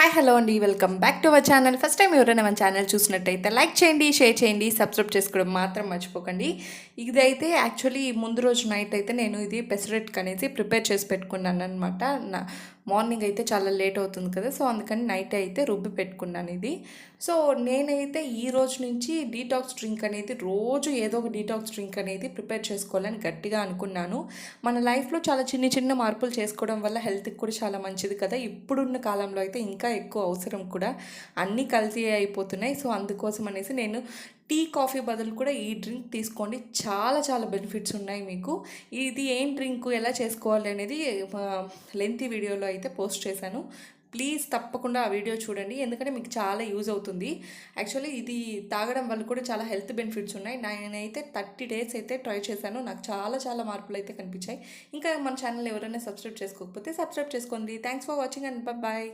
Hi hello అండి, welcome back to our channel. First time ఎవరైనా మన ఛానల్ చూసినట్టయితే లైక్ చేయండి, షేర్ చేయండి, సబ్స్క్రైబ్ చేసుకోవడం మాత్రం మర్చిపోకండి. ఇదైతే యాక్చువల్లీ ముందు రోజు నైట్ అయితే నేను ఇది పెసరెట్కి అనేసి ప్రిపేర్ చేసి పెట్టుకున్నాను అనమాట. మార్నింగ్ అయితే చాలా లేట్ అవుతుంది కదా, సో అందుకని నైట్ అయితే రుబ్బి పెట్టుకున్నాను ఇది. సో నేనైతే ఈ రోజు నుంచి డీటాక్స్ డ్రింక్ అనేది రోజు ఏదో ఒక డీటాక్స్ డ్రింక్ అనేది ప్రిపేర్ చేసుకోవాలని గట్టిగా అనుకున్నాను. మన లైఫ్లో చాలా చిన్న చిన్న మార్పులు చేసుకోవడం వల్ల హెల్త్కి కూడా చాలా మంచిది కదా. ఇప్పుడున్న కాలంలో అయితే ఇంకా ఎక్కువ అవసరం కూడా. అన్నీ కల్తీ అయిపోతున్నాయి. సో అందుకోసం అనేసి నేను టీ కాఫీ బదులు కూడా ఈ డ్రింక్ తీసుకోండి, చాలా చాలా బెనిఫిట్స్ ఉన్నాయి మీకు. ఇది ఏం డ్రింక్ ఎలా చేసుకోవాలి అనేది లెంతీ వీడియోలో అయితే పోస్ట్ చేశాను. ప్లీజ్ తప్పకుండా ఆ వీడియో చూడండి, ఎందుకంటే మీకు చాలా యూజ్ అవుతుంది. యాక్చువల్లీ ఇది తాగడం వల్ల కూడా చాలా హెల్త్ బెనిఫిట్స్ ఉన్నాయి. నేనైతే 30 days అయితే ట్రై చేశాను, నాకు చాలా చాలా మార్పులు అయితే కనిపించాయి. ఇంకా మన ఛానల్ ఎవరైనా సబ్స్క్రైబ్ చేసుకోకపోతే సబ్స్క్రైబ్ చేసుకోండి. Thanks for watching and bye.